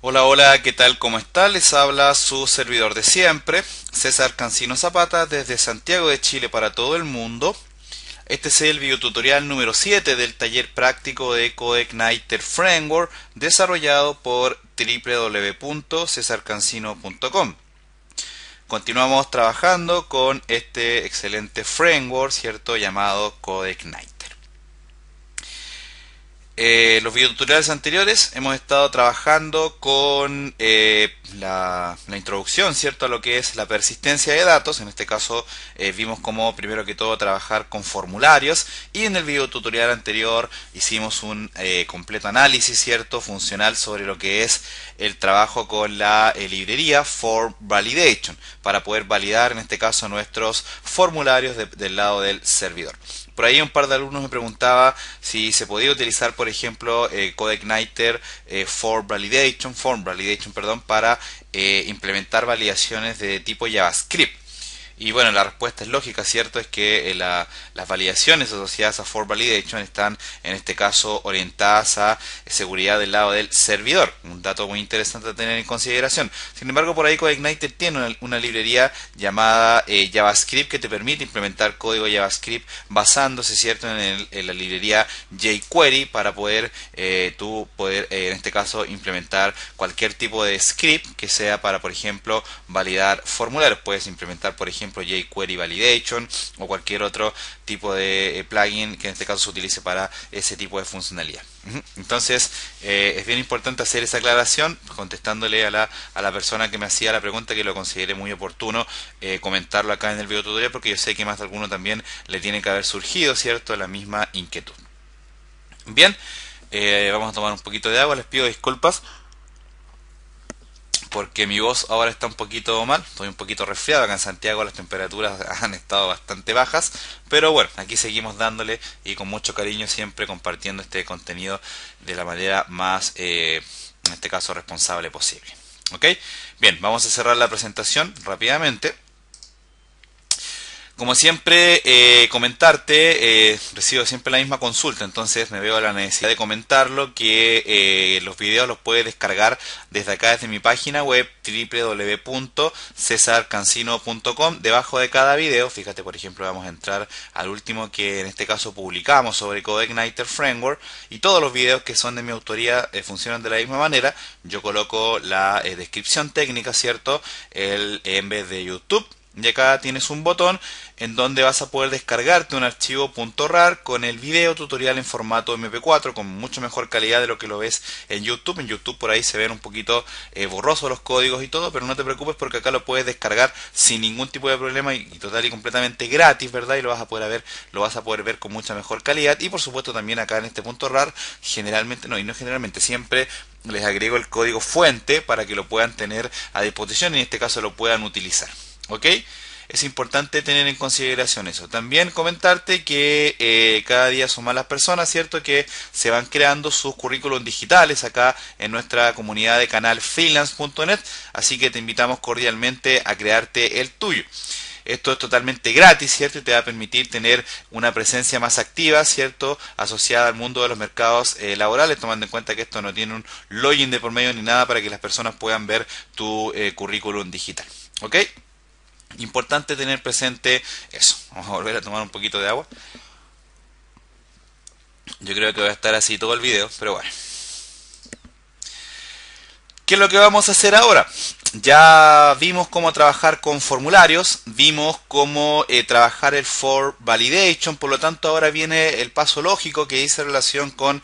Hola, hola, ¿qué tal? ¿Cómo está? Les habla su servidor de siempre, César Cancino Zapata, desde Santiago de Chile para todo el mundo. Este es el videotutorial número 7 del taller práctico de CodeIgniter Framework desarrollado por www.cesarcancino.com. Continuamos trabajando con este excelente framework, ¿cierto? Llamado CodeIgniter. Los videotutoriales anteriores hemos estado trabajando con la introducción, ¿cierto?, a lo que es la persistencia de datos. En este caso vimos cómo primero que todo trabajar con formularios, y en el videotutorial anterior hicimos un completo análisis, ¿cierto?, funcional sobre lo que es el trabajo con la librería Form Validation para poder validar en este caso nuestros formularios del lado del servidor. Por ahí un par de alumnos me preguntaba si se podía utilizar, por ejemplo, CodeIgniter Form Validation, perdón, para implementar validaciones de tipo JavaScript. Y bueno, la respuesta es lógica, ¿cierto? Es que las validaciones asociadas a For Validation están en este caso orientadas a seguridad del lado del servidor. Un dato muy interesante a tener en consideración. Sin embargo, por ahí CodeIgniter tiene una librería llamada JavaScript que te permite implementar código JavaScript basándose, ¿cierto?, en la librería jQuery para poder en este caso implementar cualquier tipo de script que sea para, por ejemplo, validar formularios. Puedes implementar, por ejemplo, jQuery Validation o cualquier otro tipo de plugin que en este caso se utilice para ese tipo de funcionalidad. Entonces es bien importante hacer esa aclaración contestándole a la persona que me hacía la pregunta, que lo consideré muy oportuno comentarlo acá en el video tutorial, porque yo sé que más de alguno también le tiene que haber surgido, ¿cierto?, la misma inquietud. Bien, vamos a tomar un poquito de agua, les pido disculpas porque mi voz ahora está un poquito mal, estoy un poquito resfriado. Acá en Santiago las temperaturas han estado bastante bajas, pero bueno, aquí seguimos dándole y con mucho cariño siempre compartiendo este contenido de la manera más, en este caso, responsable posible. ¿Ok? Bien, vamos a cerrar la presentación rápidamente. Como siempre, comentarte, recibo siempre la misma consulta, entonces me veo la necesidad de comentarlo, que los videos los puedes descargar desde acá, desde mi página web www.cesarcancino.com. Debajo de cada video, fíjate, por ejemplo, vamos a entrar al último que en este caso publicamos sobre CodeIgniter Framework, y todos los videos que son de mi autoría funcionan de la misma manera. Yo coloco la descripción técnica, ¿cierto?, en vez de YouTube. Y acá tienes un botón en donde vas a poder descargarte un archivo .rar con el video tutorial en formato MP4 con mucho mejor calidad de lo que lo ves en YouTube. En YouTube por ahí se ven un poquito borrosos los códigos y todo, pero no te preocupes porque acá lo puedes descargar sin ningún tipo de problema y total y completamente gratis, ¿verdad? Y lo vas a poder ver con mucha mejor calidad. Y por supuesto también acá en este .rar, generalmente, no generalmente, siempre les agrego el código fuente para que lo puedan tener a disposición y en este caso lo puedan utilizar. ¿Ok? Es importante tener en consideración eso. También comentarte que cada día son más las personas, ¿cierto?, que se van creando sus currículums digitales acá en nuestra comunidad de canal freelance.net, así que te invitamos cordialmente a crearte el tuyo. Esto es totalmente gratis, ¿cierto? Y te va a permitir tener una presencia más activa, ¿cierto?, asociada al mundo de los mercados laborales, tomando en cuenta que esto no tiene un login de por medio ni nada para que las personas puedan ver tu currículum digital. ¿Ok? Importante tener presente eso. Vamos a volver a tomar un poquito de agua. Yo creo que va a estar así todo el video, pero bueno. ¿Qué es lo que vamos a hacer ahora? Ya vimos cómo trabajar con formularios, vimos cómo trabajar el For Validation, por lo tanto ahora viene el paso lógico que dice relación con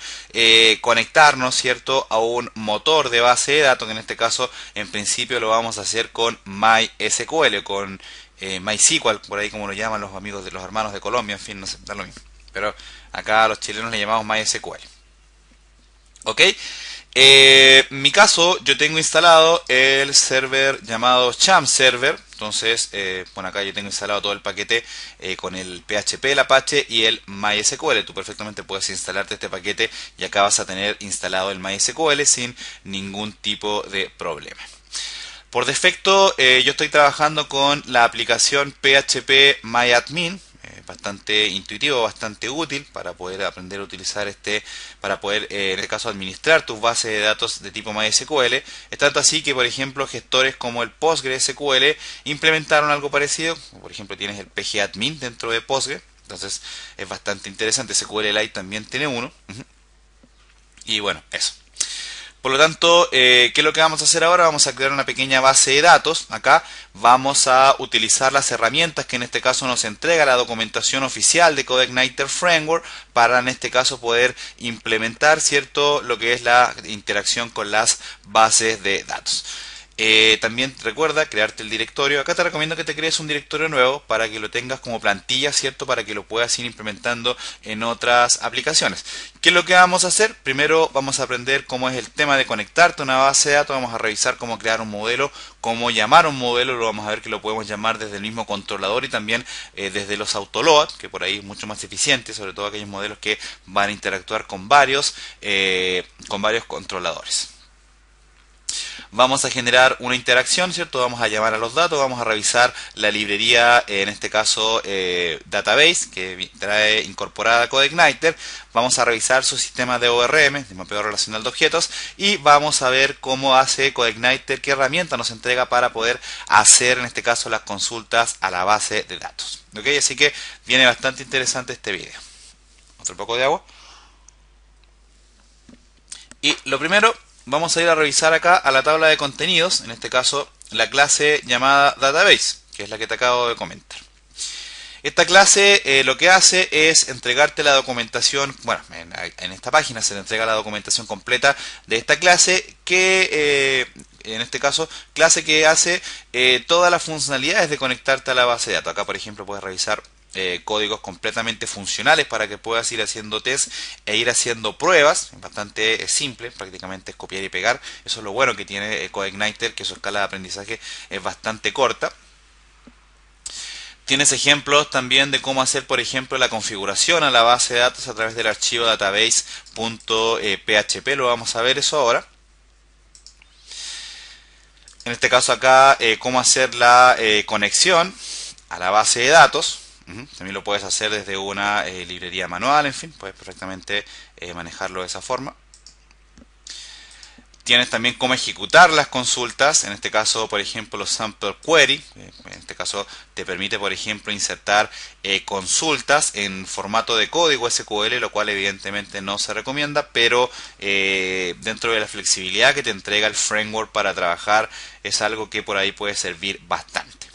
conectarnos, ¿cierto?, a un motor de base de datos, que en este caso en principio lo vamos a hacer con MySQL, con MySQL, por ahí como lo llaman los amigos de los hermanos de Colombia, en fin, no sé, da lo mismo. Pero acá a los chilenos le llamamos MySQL. ¿Ok? En mi caso, yo tengo instalado el server llamado Cham Server. Entonces, bueno, acá yo tengo instalado todo el paquete con el PHP, el Apache y el MySQL. Tú perfectamente puedes instalarte este paquete y acá vas a tener instalado el MySQL sin ningún tipo de problema. Por defecto, yo estoy trabajando con la aplicación PHP MyAdmin. es bastante intuitivo, bastante útil para poder aprender a utilizar para poder en este caso administrar tus bases de datos de tipo MySQL. Es tanto así que, por ejemplo, gestores como el PostgreSQL implementaron algo parecido. Por ejemplo, tienes el pgadmin dentro de Postgre, entonces es bastante interesante. SQLite también tiene uno. Y bueno, eso. Por lo tanto, ¿qué es lo que vamos a hacer ahora? Vamos a crear una pequeña base de datos. Acá vamos a utilizar las herramientas que en este caso nos entrega la documentación oficial de CodeIgniter Framework para en este caso poder implementar, ¿cierto?, lo que es la interacción con las bases de datos. También recuerda crearte el directorio. Acá te recomiendo que te crees un directorio nuevo para que lo tengas como plantilla, ¿cierto? Para que lo puedas ir implementando en otras aplicaciones. ¿Qué es lo que vamos a hacer? Primero vamos a aprender cómo es el tema de conectarte a una base de datos. Vamos a revisar cómo crear un modelo, cómo llamar a un modelo. Lo vamos a ver que lo podemos llamar desde el mismo controlador y también desde los autoload, que por ahí es mucho más eficiente, sobre todo aquellos modelos que van a interactuar con varios controladores. Vamos a generar una interacción, ¿cierto? Vamos a llamar a los datos, vamos a revisar la librería, en este caso Database, que trae incorporada CodeIgniter. Vamos a revisar su sistema de ORM, de mapeo relacional de objetos, y vamos a ver cómo hace CodeIgniter, qué herramienta nos entrega para poder hacer, en este caso, las consultas a la base de datos. ¿Ok? Así que viene bastante interesante este video. Otro poco de agua. Y lo primero, vamos a ir a revisar acá a la tabla de contenidos, en este caso la clase llamada Database, que es la que te acabo de comentar. Esta clase lo que hace es entregarte la documentación, bueno, en esta página se le entrega la documentación completa de esta clase, que en este caso, clase que hace todas las funcionalidades de conectarte a la base de datos. Acá, por ejemplo, puedes revisar códigos completamente funcionales para que puedas ir haciendo test e ir haciendo pruebas. Bastante simple, prácticamente es copiar y pegar. Eso es lo bueno que tiene CodeIgniter, que su escala de aprendizaje es bastante corta. Tienes ejemplos también de cómo hacer, por ejemplo, la configuración a la base de datos a través del archivo database.php. Lo vamos a ver eso ahora. En este caso acá, cómo hacer la conexión a la base de datos. También lo puedes hacer desde una librería manual, en fin, puedes perfectamente manejarlo de esa forma. Tienes también cómo ejecutar las consultas, en este caso, por ejemplo, los sample query. En este caso te permite, por ejemplo, insertar consultas en formato de código SQL, lo cual evidentemente no se recomienda, pero dentro de la flexibilidad que te entrega el framework para trabajar, es algo que por ahí puede servir bastante.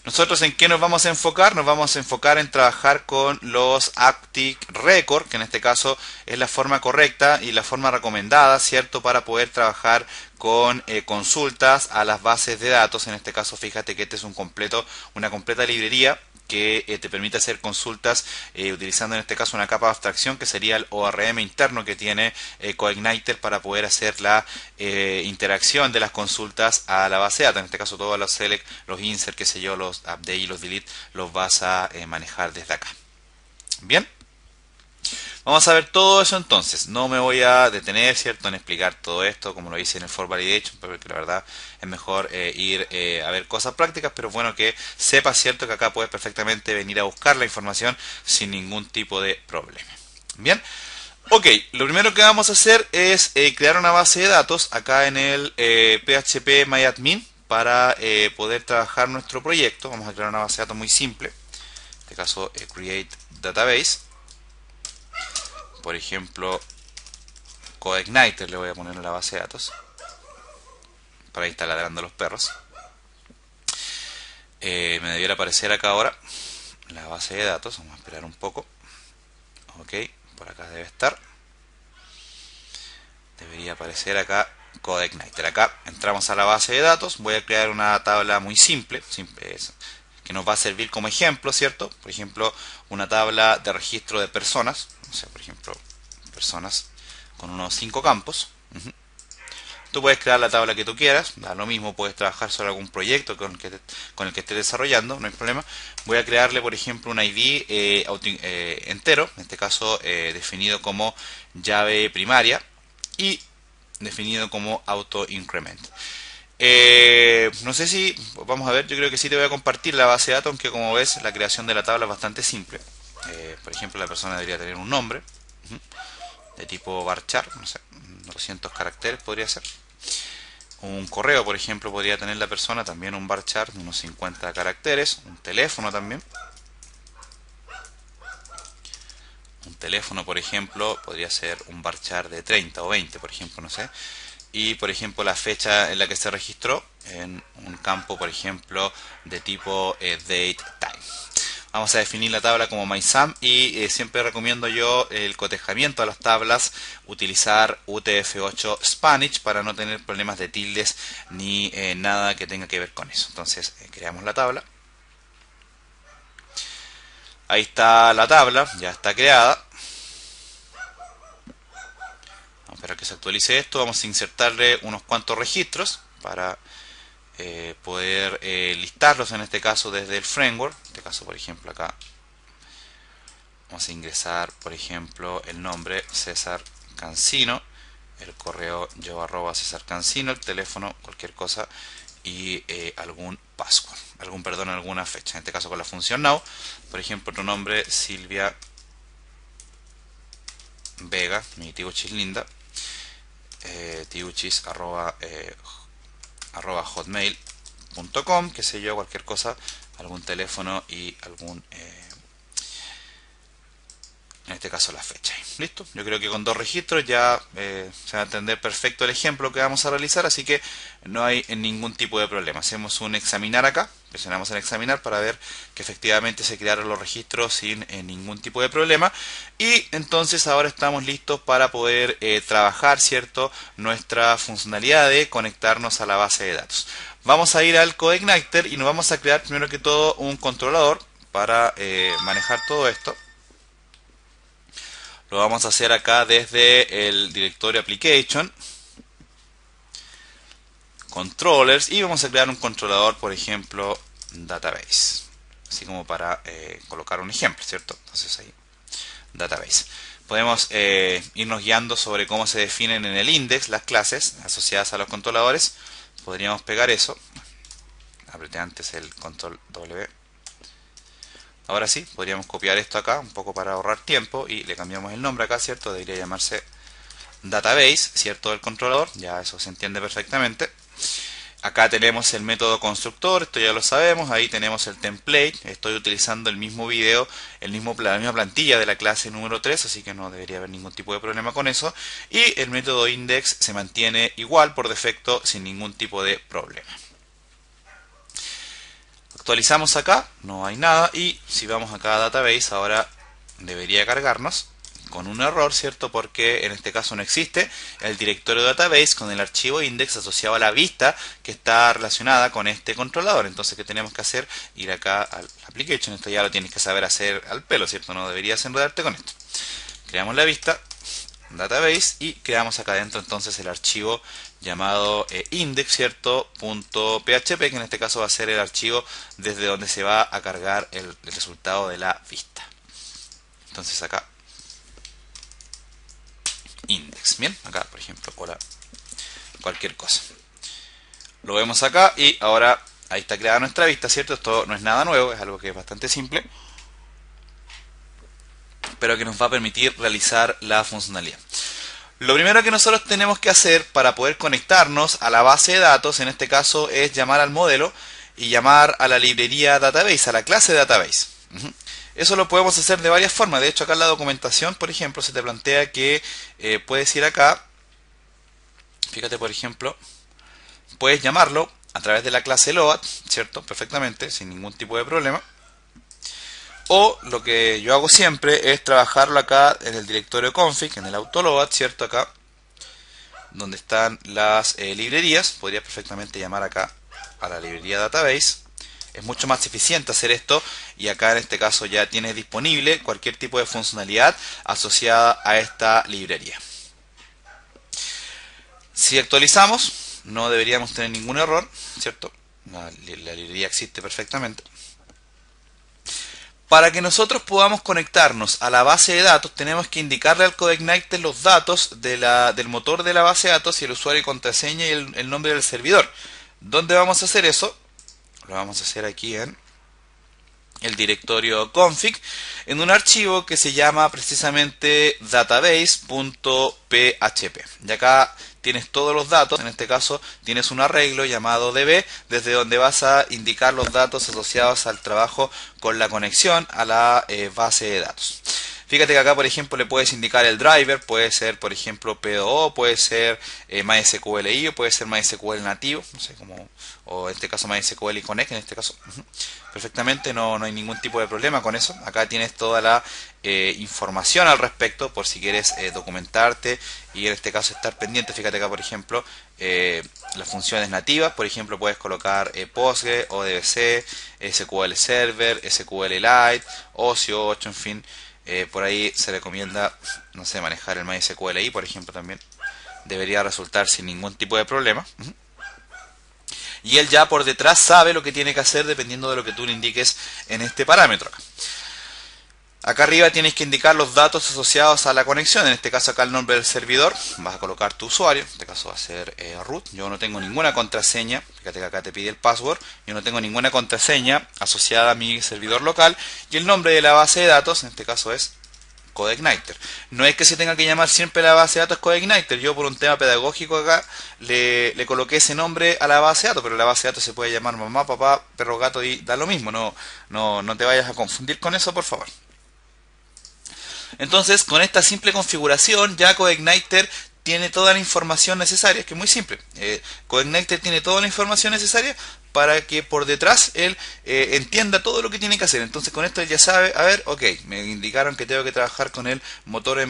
Nosotros en qué nos vamos a enfocar? Nos vamos a enfocar en trabajar con los Active Record, que en este caso es la forma correcta y la forma recomendada, ¿cierto? Para poder trabajar con consultas a las bases de datos. En este caso, fíjate que este es una completa librería que te permite hacer consultas utilizando en este caso una capa de abstracción que sería el ORM interno que tiene CodeIgniter para poder hacer la interacción de las consultas a la base de datos. En este caso todos los select, los insert, qué sé yo, los update y los delete los vas a manejar desde acá. Bien. Vamos a ver todo eso entonces. No me voy a detener, ¿cierto?, en explicar todo esto como lo hice en el For Validation, porque la verdad es mejor ir a ver cosas prácticas, pero bueno que sepas, ¿cierto?, que acá puedes perfectamente venir a buscar la información sin ningún tipo de problema. Bien. Ok, lo primero que vamos a hacer es crear una base de datos acá en el PHP MyAdmin para poder trabajar nuestro proyecto. Vamos a crear una base de datos muy simple. En este caso, Create Database. Por ejemplo, CodeIgniter le voy a poner en la base de datos. Para ahí está ladrando los perros. Me debiera aparecer acá ahora la base de datos. Vamos a esperar un poco. Ok, por acá debe estar. Debería aparecer acá CodeIgniter. Acá entramos a la base de datos. Voy a crear una tabla muy simple que nos va a servir como ejemplo, ¿cierto? Por ejemplo, una tabla de registro de personas. O sea, por ejemplo, personas con unos 5 campos. Tú puedes crear la tabla que tú quieras, da lo mismo, puedes trabajar sobre algún proyecto con el que estés desarrollando, no hay problema. Voy a crearle, por ejemplo, un ID entero, en este caso definido como llave primaria y definido como auto increment. No sé si, vamos a ver, yo creo que sí te voy a compartir la base de datos, aunque como ves la creación de la tabla es bastante simple. Por ejemplo, la persona debería tener un nombre de tipo varchar, no sé, 200 caracteres podría ser. Un correo, por ejemplo, podría tener la persona, también un varchar de unos 50 caracteres. Un teléfono también. Un teléfono, por ejemplo, podría ser un varchar de 30 o 20, por ejemplo, no sé. Y, por ejemplo, la fecha en la que se registró en un campo, por ejemplo, de tipo date time. Vamos a definir la tabla como MySum y siempre recomiendo yo el cotejamiento a las tablas, utilizar UTF-8 Spanish para no tener problemas de tildes ni nada que tenga que ver con eso. Entonces creamos la tabla. Ahí está la tabla, ya está creada. Vamos a esperar que se actualice esto. Vamos a insertarle unos cuantos registros para poder listarlos, en este caso desde el framework. En este caso, por ejemplo, acá vamos a ingresar, por ejemplo, el nombre César Cancino, el correo yo arroba César Cancino, el teléfono, cualquier cosa y algún password, alguna fecha. En este caso con la función now, por ejemplo, tu nombre Silvia Vega, mi tiuchis linda, tiuchis arroba hotmail.com, qué sé yo, cualquier cosa, algún teléfono y algún en este caso la fecha. Listo, yo creo que con dos registros ya se va a entender perfecto el ejemplo que vamos a realizar, así que no hay ningún tipo de problema. Hacemos un examinar acá, presionamos en examinar para ver que efectivamente se crearon los registros sin ningún tipo de problema, y entonces ahora estamos listos para poder trabajar, ¿cierto?, nuestra funcionalidad de conectarnos a la base de datos. Vamos a ir al CodeIgniter y nos vamos a crear primero que todo un controlador para manejar todo esto. Lo vamos a hacer acá desde el directorio application, controllers, y vamos a crear un controlador, por ejemplo, database, así como para colocar un ejemplo, ¿cierto? Entonces ahí, database. Podemos irnos guiando sobre cómo se definen en el index las clases asociadas a los controladores. Podríamos pegar eso. Apreté antes el control W. Ahora sí, podríamos copiar esto acá, un poco para ahorrar tiempo, y le cambiamos el nombre acá, ¿cierto? Debería llamarse database, ¿cierto? Del controlador, ya eso se entiende perfectamente. Acá tenemos el método constructor, esto ya lo sabemos. Ahí tenemos el template, estoy utilizando el mismo video, la misma plantilla de la clase número 3, así que no debería haber ningún tipo de problema con eso. Y el método index se mantiene igual por defecto, sin ningún tipo de problema. Actualizamos acá, no hay nada, y si vamos acá a database, ahora debería cargarnos con un error, ¿cierto? Porque en este caso no existe el directorio database con el archivo index asociado a la vista que está relacionada con este controlador. Entonces, ¿qué tenemos que hacer? Ir acá al application. Esto ya lo tienes que saber hacer al pelo, ¿cierto? No deberías enredarte con esto. Creamos la vista database y creamos acá adentro entonces el archivo llamado index, ¿cierto? .php, que en este caso va a ser el archivo desde donde se va a cargar el resultado de la vista. Entonces acá index, bien, acá por ejemplo, hola, cualquier cosa. Lo vemos acá y ahora ahí está creada nuestra vista, ¿cierto? Esto no es nada nuevo, es algo que es bastante simple, pero que nos va a permitir realizar la funcionalidad. Lo primero que nosotros tenemos que hacer para poder conectarnos a la base de datos, en este caso, es llamar al modelo y llamar a la librería database, a la clase database. Eso lo podemos hacer de varias formas. De hecho, acá en la documentación, por ejemplo, se te plantea que puedes ir acá. Fíjate, por ejemplo, puedes llamarlo a través de la clase load, ¿cierto? Perfectamente, sin ningún tipo de problema. O lo que yo hago siempre es trabajarlo acá en el directorio config, en el autoload, ¿cierto? Acá, donde están las librerías. Podría perfectamente llamar acá a la librería database. Es mucho más eficiente hacer esto, y acá en este caso ya tienes disponible cualquier tipo de funcionalidad asociada a esta librería. Si actualizamos, no deberíamos tener ningún error, ¿cierto? La librería existe perfectamente. Para que nosotros podamos conectarnos a la base de datos, tenemos que indicarle al CodeIgniter los datos del motor de la base de datos y el usuario y contraseña y el nombre del servidor. ¿Dónde vamos a hacer eso? Lo vamos a hacer aquí en el directorio config, en un archivo que se llama precisamente database.php. Y acá tienes todos los datos, en este caso tienes un arreglo llamado db, desde donde vas a indicar los datos asociados al trabajo con la conexión a la base de datos. Fíjate que acá, por ejemplo, le puedes indicar el driver, puede ser, por ejemplo, PDO, puede ser MySQLi, o puede ser MySQL nativo, no sé cómo, o en este caso MySQL y Connect, en este caso. Perfectamente, no hay ningún tipo de problema con eso. Acá tienes toda la información al respecto, por si quieres documentarte y en este caso estar pendiente. Fíjate acá, por ejemplo, las funciones nativas, por ejemplo, puedes colocar Postgre, ODBC, SQL Server, SQLite, Ocio 8, en fin. Por ahí se recomienda, no sé, manejar el MySQLi, por ejemplo, también debería resultar sin ningún tipo de problema. Y él ya por detrás sabe lo que tiene que hacer dependiendo de lo que tú le indiques en este parámetro. Acá arriba tienes que indicar los datos asociados a la conexión, en este caso acá el nombre del servidor, vas a colocar tu usuario, en este caso va a ser root, yo no tengo ninguna contraseña, fíjate que acá te pide el password, yo no tengo ninguna contraseña asociada a mi servidor local, y el nombre de la base de datos, en este caso es CodeIgniter. No es que se tenga que llamar siempre la base de datos CodeIgniter, yo por un tema pedagógico acá le coloqué ese nombre a la base de datos, pero la base de datos se puede llamar mamá, papá, perro, gato y da lo mismo, no te vayas a confundir con eso, por favor. Entonces, con esta simple configuración, ya CodeIgniter tiene toda la información necesaria. Es que es muy simple. CodeIgniter tiene toda la información necesaria para que por detrás él entienda todo lo que tiene que hacer. Entonces, con esto él ya sabe, a ver, ok, me indicaron que tengo que trabajar con el motor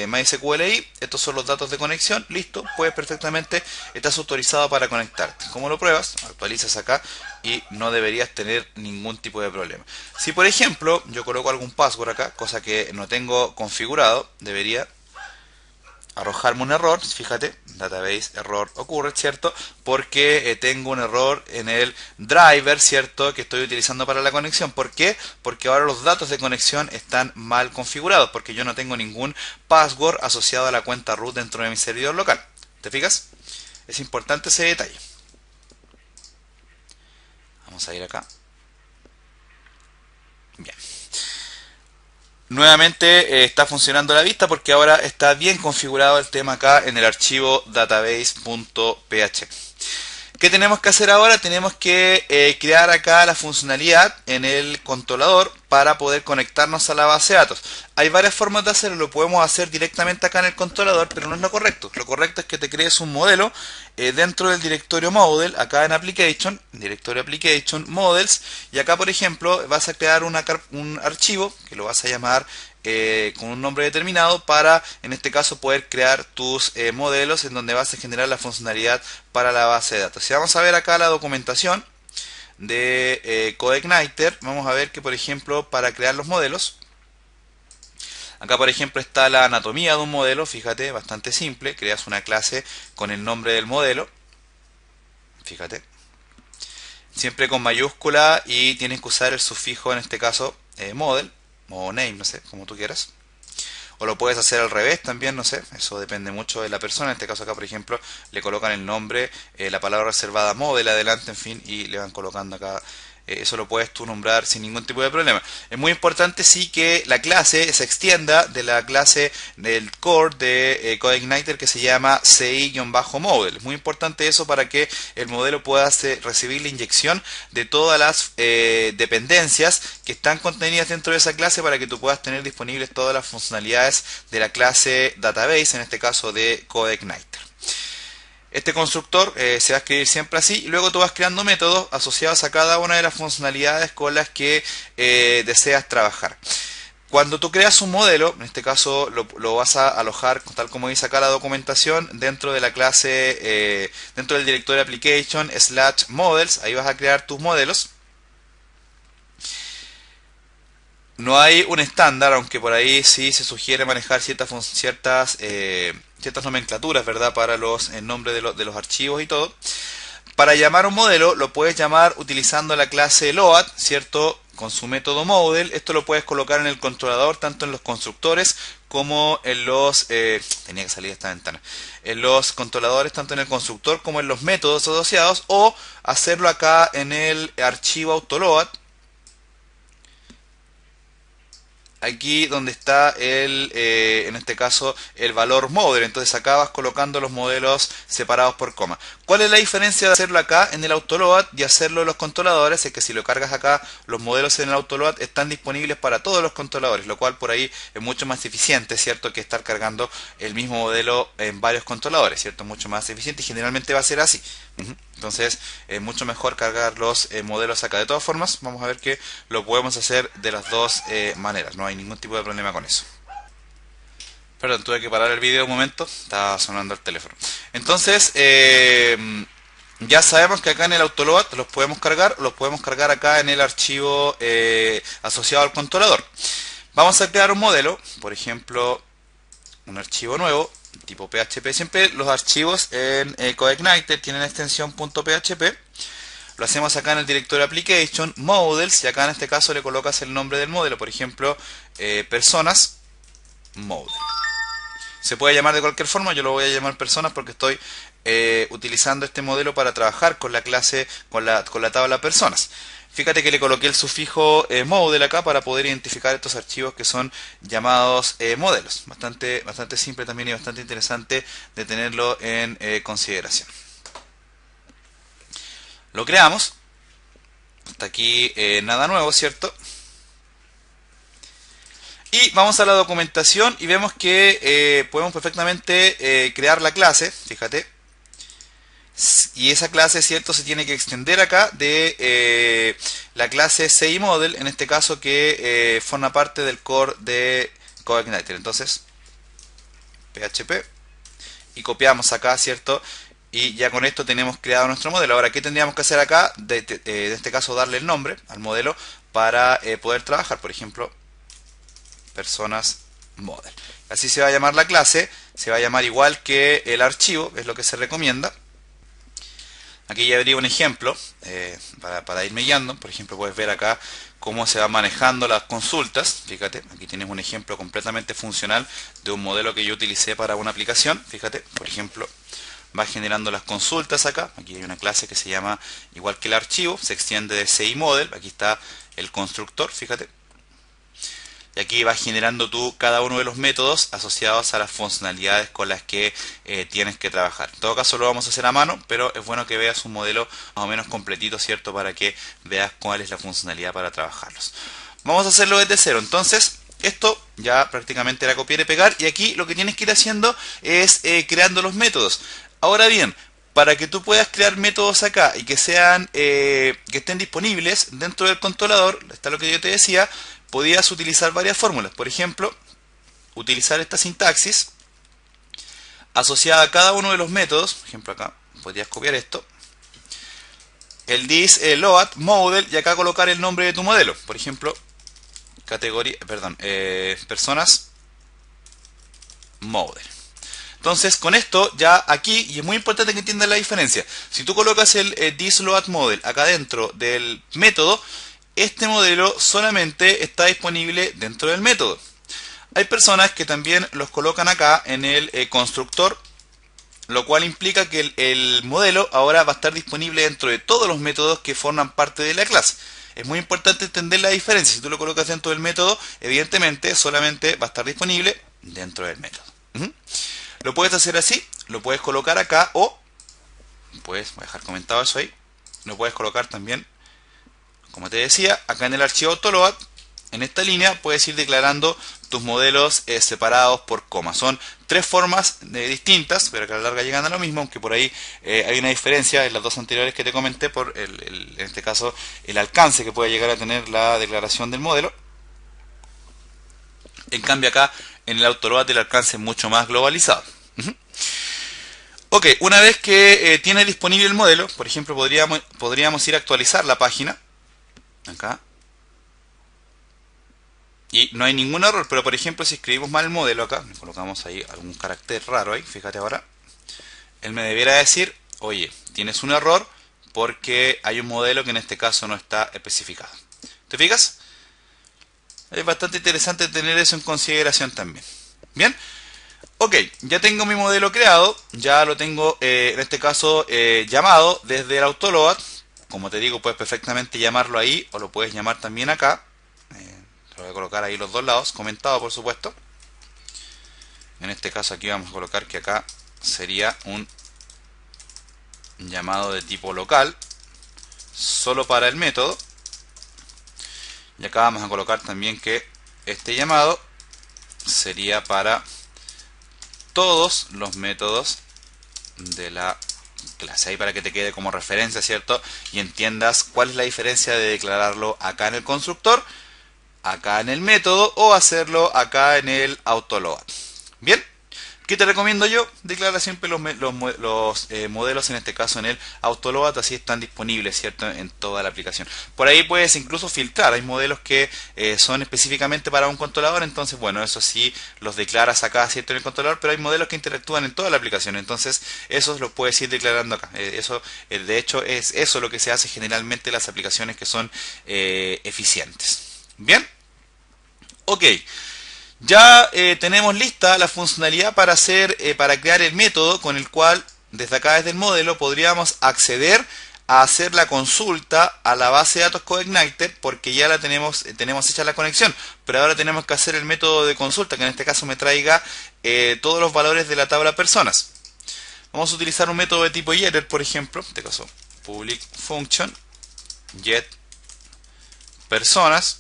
MySQLi. Estos son los datos de conexión. Listo, puedes perfectamente, estás autorizado para conectarte. ¿Cómo lo pruebas? Actualizas acá y no deberías tener ningún tipo de problema. Si por ejemplo yo coloco algún password acá, cosa que no tengo configurado, debería arrojarme un error. Fíjate, database error ocurre, ¿cierto? Porque tengo un error en el driver, ¿cierto? Que estoy utilizando para la conexión. ¿Por qué? Porque ahora los datos de conexión están mal configurados, porque yo no tengo ningún password asociado a la cuenta root dentro de mi servidor local. ¿Te fijas? Es importante ese detalle. Vamos a ir acá. Bien. Nuevamente está funcionando la vista porque ahora está bien configurado el tema acá en el archivo database.php. ¿Qué tenemos que hacer ahora? Tenemos que crear acá la funcionalidad en el controlador para poder conectarnos a la base de datos. Hay varias formas de hacerlo, lo podemos hacer directamente acá en el controlador, pero no es lo correcto. Lo correcto es que te crees un modelo dentro del directorio Model, acá en Application, directorio Application, Models, y acá por ejemplo vas a crear un archivo que lo vas a llamar con un nombre determinado para, en este caso, poder crear tus modelos en donde vas a generar la funcionalidad para la base de datos. Si vamos a ver acá la documentación de CodeIgniter, vamos a ver que, por ejemplo, para crear los modelos, acá por ejemplo está la anatomía de un modelo, fíjate, bastante simple, creas una clase con el nombre del modelo, fíjate, siempre con mayúscula y tienes que usar el sufijo, en este caso, model, o name, no sé, como tú quieras. O lo puedes hacer al revés también, no sé, eso depende mucho de la persona. En este caso acá, por ejemplo, le colocan el nombre, la palabra reservada model adelante, en fin, y le van colocando acá. Eso lo puedes tú nombrar sin ningún tipo de problema. Es muy importante sí que la clase se extienda de la clase del core de CodeIgniter que se llama CI-model. Es muy importante eso para que el modelo pueda recibir la inyección de todas las dependencias que están contenidas dentro de esa clase para que tú puedas tener disponibles todas las funcionalidades de la clase database, en este caso de CodeIgniter. Este constructor se va a escribir siempre así y luego tú vas creando métodos asociados a cada una de las funcionalidades con las que deseas trabajar. Cuando tú creas un modelo, en este caso lo vas a alojar, tal como dice acá la documentación, dentro de la clase, dentro del directorio application /models, ahí vas a crear tus modelos. No hay un estándar, aunque por ahí sí se sugiere manejar ciertas nomenclaturas, ¿verdad? Para el nombre de los archivos y todo. Para llamar un modelo lo puedes llamar utilizando la clase load, ¿cierto? Con su método model. Esto lo puedes colocar en el controlador tanto en los constructores como en los... tenía que salir esta ventana. En los controladores, tanto en el constructor como en los métodos asociados, o hacerlo acá en el archivo Autoload. Aquí donde está en este caso el valor model. Entonces acá vas colocando los modelos separados por coma. ¿Cuál es la diferencia de hacerlo acá en el Autoload y hacerlo en los controladores? Es que si lo cargas acá, los modelos en el Autoload están disponibles para todos los controladores, lo cual por ahí es mucho más eficiente, ¿cierto? Que estar cargando el mismo modelo en varios controladores, ¿cierto? Mucho más eficiente y generalmente va a ser así. Entonces es mucho mejor cargar los modelos acá. De todas formas, vamos a ver que lo podemos hacer de las dos maneras. No hay ningún tipo de problema con eso. Perdón, tuve que parar el video un momento. Estaba sonando el teléfono. Entonces, ya sabemos que acá en el Autoload los podemos cargar acá en el archivo asociado al controlador. Vamos a crear un modelo, por ejemplo, un archivo nuevo, tipo PHP. Siempre los archivos en CodeIgniter tienen extensión .php. Lo hacemos acá en el directorio Application, Models, y acá en este caso le colocas el nombre del modelo, por ejemplo, personas model. Se puede llamar de cualquier forma, yo lo voy a llamar personas porque estoy utilizando este modelo para trabajar con la clase, con la tabla personas. Fíjate que le coloqué el sufijo model acá para poder identificar estos archivos que son llamados modelos. Bastante simple también y bastante interesante de tenerlo en consideración. Lo creamos. Hasta aquí nada nuevo, ¿cierto? Y vamos a la documentación y vemos que podemos perfectamente crear la clase, fíjate. Y esa clase, ¿cierto? Se tiene que extender acá de la clase CIModel, en este caso que forma parte del core de CodeIgniter. Entonces, PHP y copiamos acá, ¿cierto? Y ya con esto tenemos creado nuestro modelo. Ahora, ¿qué tendríamos que hacer acá? En este caso, darle el nombre al modelo para poder trabajar. Por ejemplo, personas model. Así se va a llamar la clase. Se va a llamar igual que el archivo, es lo que se recomienda. Aquí ya habría un ejemplo para irme guiando. Por ejemplo, puedes ver acá cómo se van manejando las consultas. Fíjate, aquí tienes un ejemplo completamente funcional de un modelo que yo utilicé para una aplicación. Fíjate, por ejemplo, va generando las consultas acá. Aquí hay una clase que se llama igual que el archivo, se extiende de CIModel. Aquí está el constructor, fíjate. Y aquí vas generando tú cada uno de los métodos asociados a las funcionalidades con las que tienes que trabajar. En todo caso lo vamos a hacer a mano, pero es bueno que veas un modelo más o menos completito, ¿cierto? Para que veas cuál es la funcionalidad para trabajarlos. Vamos a hacerlo desde cero. Entonces, esto ya prácticamente era copiar y pegar. Y aquí lo que tienes que ir haciendo es creando los métodos. Ahora bien, para que tú puedas crear métodos acá y que sean que estén disponibles dentro del controlador, está lo que yo te decía, podías utilizar varias fórmulas. Por ejemplo, utilizar esta sintaxis asociada a cada uno de los métodos. Por ejemplo, acá podrías copiar esto. El this load model y acá colocar el nombre de tu modelo. Por ejemplo, personas model. Entonces, con esto ya aquí, y es muy importante que entiendan la diferencia. Si tú colocas el this load model acá dentro del método, este modelo solamente está disponible dentro del método. Hay personas que también los colocan acá en el constructor, lo cual implica que el modelo ahora va a estar disponible dentro de todos los métodos que forman parte de la clase. Es muy importante entender la diferencia. Si tú lo colocas dentro del método, evidentemente solamente va a estar disponible dentro del método. Lo puedes hacer así, lo puedes colocar acá o, voy a dejar comentado eso ahí, lo puedes colocar también, como te decía, acá en el archivo Autoload, en esta línea puedes ir declarando tus modelos separados por coma. Son tres formas distintas, pero que a la larga llegan a lo mismo, aunque por ahí hay una diferencia en las dos anteriores que te comenté, por en este caso el alcance que puede llegar a tener la declaración del modelo. En cambio acá en el Autoload el alcance es mucho más globalizado. Ok, una vez que tienes disponible el modelo, por ejemplo, podríamos ir a actualizar la página. Acá. Y no hay ningún error, pero por ejemplo, si escribimos mal el modelo acá, le colocamos ahí algún carácter raro ahí, fíjate ahora, él me debiera decir, oye, tienes un error porque hay un modelo que en este caso no está especificado. ¿Te fijas? Es bastante interesante tener eso en consideración también. Bien, ok, ya tengo mi modelo creado, ya lo tengo en este caso llamado desde el Autoload. Como te digo, puedes perfectamente llamarlo ahí o lo puedes llamar también acá. Te voy a colocar ahí los dos lados, comentado por supuesto. En este caso aquí vamos a colocar que acá sería un llamado de tipo local, solo para el método. Y acá vamos a colocar también que este llamado sería para todos los métodos de la clase. Ahí para que te quede como referencia, ¿cierto? Y entiendas cuál es la diferencia de declararlo acá en el constructor, acá en el método o hacerlo acá en el autoload. Bien, ¿qué te recomiendo yo? Declara siempre los modelos, en este caso en el autoload, así están disponibles, ¿cierto? En toda la aplicación. Por ahí puedes incluso filtrar, hay modelos que son específicamente para un controlador, entonces bueno, eso sí los declaras acá, ¿cierto? En el controlador, pero hay modelos que interactúan en toda la aplicación, entonces esos los puedes ir declarando acá. De hecho, es eso lo que se hace generalmente en las aplicaciones que son eficientes. Bien, ok. Ya tenemos lista la funcionalidad para para crear el método con el cual desde acá, desde el modelo, podríamos acceder a hacer la consulta a la base de datos CodeIgniter porque ya la tenemos hecha la conexión, pero ahora tenemos que hacer el método de consulta que en este caso me traiga todos los valores de la tabla personas. Vamos a utilizar un método de tipo getter, por ejemplo, en este caso public function get personas.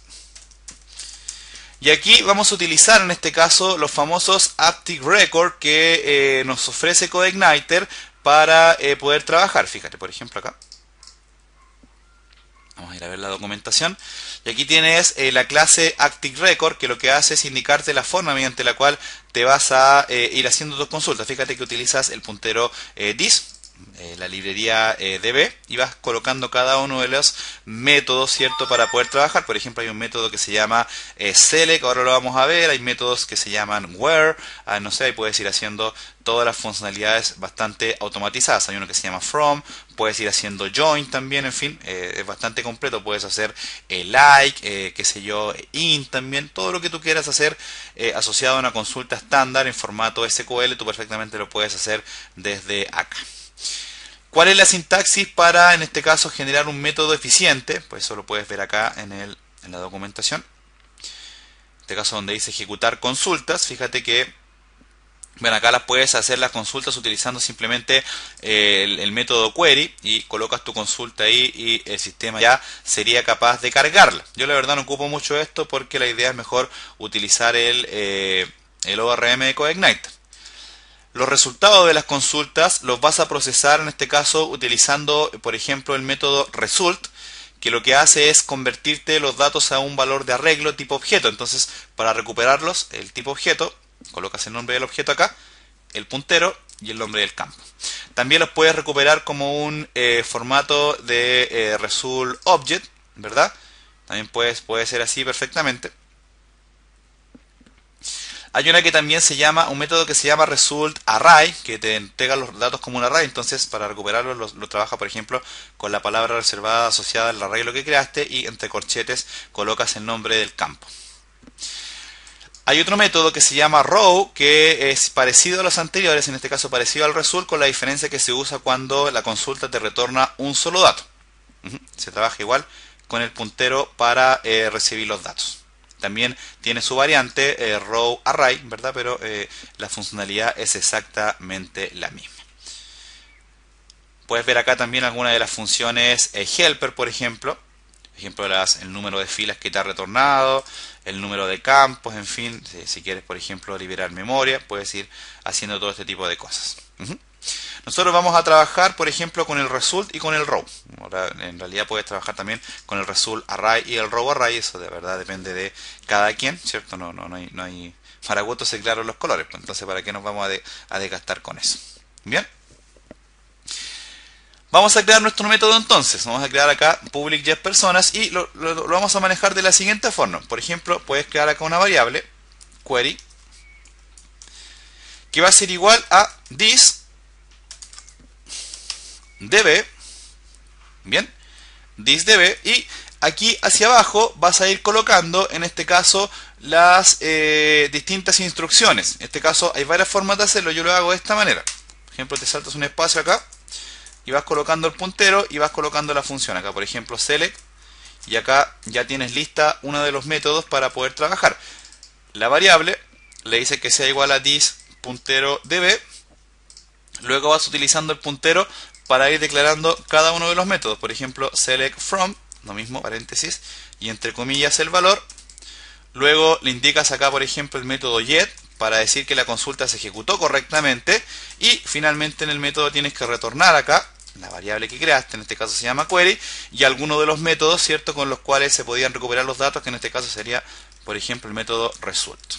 Y aquí vamos a utilizar en este caso los famosos Active Record que nos ofrece CodeIgniter para poder trabajar. Fíjate, por ejemplo, acá. Vamos a ir a ver la documentación. Y aquí tienes la clase Active Record que lo que hace es indicarte la forma mediante la cual te vas a ir haciendo tus consultas. Fíjate que utilizas el puntero this. La librería DB y vas colocando cada uno de los métodos, ¿cierto? Para poder trabajar. Por ejemplo, hay un método que se llama select, ahora lo vamos a ver. Hay métodos que se llaman where, no sé, ahí puedes ir haciendo todas las funcionalidades bastante automatizadas. Hay uno que se llama from, puedes ir haciendo join también, en fin, es bastante completo. Puedes hacer like, qué sé yo, in también, todo lo que tú quieras hacer asociado a una consulta estándar en formato SQL, tú perfectamente lo puedes hacer desde acá. ¿Cuál es la sintaxis para, en este caso, generar un método eficiente? Pues eso lo puedes ver acá en la documentación. En este caso donde dice ejecutar consultas, fíjate que, bueno, acá las puedes hacer las consultas utilizando simplemente el método query y colocas tu consulta ahí y el sistema ya sería capaz de cargarla. Yo la verdad no ocupo mucho esto porque la idea es mejor utilizar el ORM de CodeIgniter. Los resultados de las consultas los vas a procesar en este caso utilizando, por ejemplo, el método result, que lo que hace es convertirte los datos a un valor de arreglo tipo objeto. Entonces, para recuperarlos, el tipo objeto, colocas el nombre del objeto acá, el puntero y el nombre del campo. También los puedes recuperar como un formato de result object, ¿verdad? También puede ser así perfectamente. Hay una que también un método que se llama result array, que te entrega los datos como un array. Entonces, para recuperarlos, lo trabaja, por ejemplo, con la palabra reservada asociada al arreglo que creaste y entre corchetes colocas el nombre del campo. Hay otro método que se llama row, que es parecido a los anteriores, en este caso parecido al result, con la diferencia que se usa cuando la consulta te retorna un solo dato. Se trabaja igual con el puntero para recibir los datos. También tiene su variante row array, ¿verdad? Pero la funcionalidad es exactamente la misma. Puedes ver acá también algunas de las funciones helper, por ejemplo. Por ejemplo, el número de filas que te ha retornado, el número de campos, en fin. Si quieres, por ejemplo, liberar memoria, puedes ir haciendo todo este tipo de cosas. Nosotros vamos a trabajar, por ejemplo, con el result y con el row. Ahora, en realidad puedes trabajar también con el result array y el row array. Eso de verdad depende de cada quien, ¿cierto? No hay para gustos se claros los colores. Pues entonces, ¿para qué nos vamos a desgastar con eso? Bien. Vamos a crear nuestro método entonces. Vamos a crear acá public get personas y lo vamos a manejar de la siguiente forma. Por ejemplo, puedes crear acá una variable, query, que va a ser igual a this db, bien, this db, y aquí hacia abajo vas a ir colocando en este caso las distintas instrucciones. En este caso hay varias formas de hacerlo, yo lo hago de esta manera. Por ejemplo, te saltas un espacio acá y vas colocando el puntero y vas colocando la función. Acá, por ejemplo, select, y acá ya tienes lista uno de los métodos para poder trabajar. La variable le dice que sea igual a this puntero db. Luego vas utilizando el puntero para ir declarando cada uno de los métodos. Por ejemplo, select from, lo mismo, paréntesis, y entre comillas el valor. Luego le indicas acá, por ejemplo, el método get para decir que la consulta se ejecutó correctamente. Y finalmente en el método tienes que retornar acá la variable que creaste, en este caso se llama query, y alguno de los métodos, ¿cierto?, con los cuales se podían recuperar los datos, que en este caso sería, por ejemplo, el método result.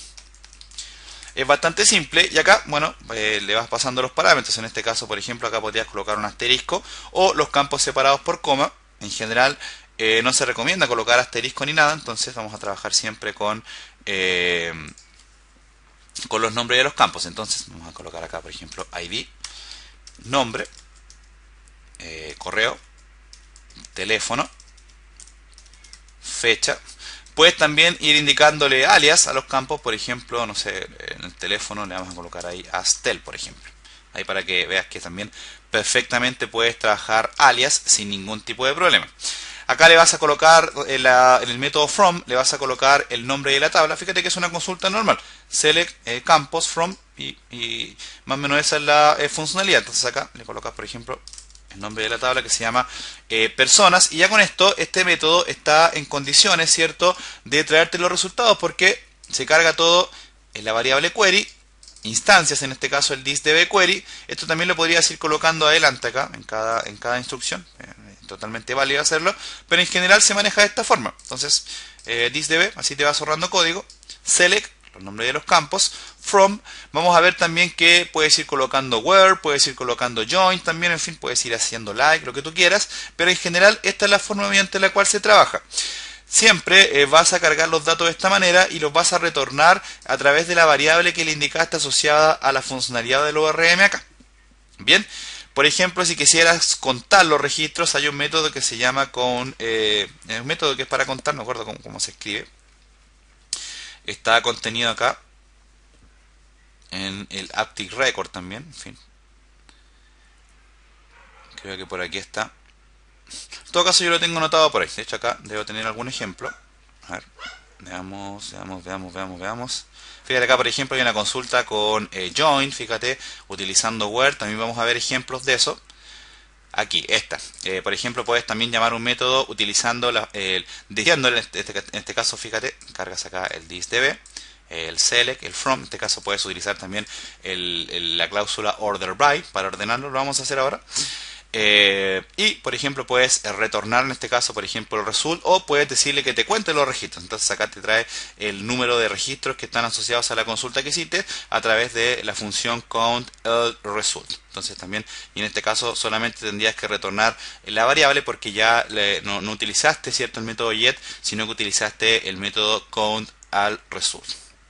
Es bastante simple y acá, bueno, le vas pasando los parámetros. En este caso, por ejemplo, acá podrías colocar un asterisco o los campos separados por coma. En general, no se recomienda colocar asterisco ni nada, entonces vamos a trabajar siempre con los nombres de los campos. Entonces, vamos a colocar acá, por ejemplo, ID, nombre, correo, teléfono, fecha. Puedes también ir indicándole alias a los campos, por ejemplo, no sé, en el teléfono le vamos a colocar ahí Astel, por ejemplo. Ahí para que veas que también perfectamente puedes trabajar alias sin ningún tipo de problema. Acá le vas a colocar, en el método from, le vas a colocar el nombre de la tabla. Fíjate que es una consulta normal. Select campos from y más o menos esa es la funcionalidad. Entonces acá le colocas, por ejemplo, el nombre de la tabla que se llama personas, y ya con esto este método está en condiciones, ¿cierto?, de traerte los resultados porque se carga todo en la variable query, instancias, en este caso el thisDbQuery. Esto también lo podrías ir colocando adelante acá en cada instrucción, totalmente válido hacerlo, pero en general se maneja de esta forma. Entonces thisDb, así te vas ahorrando código, select los nombres de los campos, from, vamos a ver también que puedes ir colocando where, puedes ir colocando join también, en fin, puedes ir haciendo like, lo que tú quieras, pero en general esta es la forma mediante la cual se trabaja. Siempre vas a cargar los datos de esta manera y los vas a retornar a través de la variable que le indicaste asociada a la funcionalidad del ORM acá. Bien, por ejemplo, si quisieras contar los registros, hay un método que se llama un método que es para contar, no recuerdo cómo se escribe. Está contenido acá en el Active Record también, en fin. Creo que por aquí está. En todo caso yo lo tengo anotado por ahí. De hecho acá debo tener algún ejemplo. A ver, veamos. Fíjate acá, por ejemplo, hay una consulta con join, fíjate, utilizando where. También vamos a ver ejemplos de eso. Aquí, esta. Por ejemplo, puedes también llamar un método utilizando diciéndole, en este caso, fíjate, cargas acá el thisDb, el select, el from. En este caso puedes utilizar también la cláusula order by para ordenarlo. Lo vamos a hacer ahora. Y, por ejemplo, puedes retornar, en este caso, por ejemplo, el result, o puedes decirle que te cuente los registros. Entonces acá te trae el número de registros que están asociados a la consulta que hiciste a través de la función count el result. Entonces también, y en este caso solamente tendrías que retornar la variable porque ya no utilizaste, ¿cierto?, el método get, sino que utilizaste el método count al result.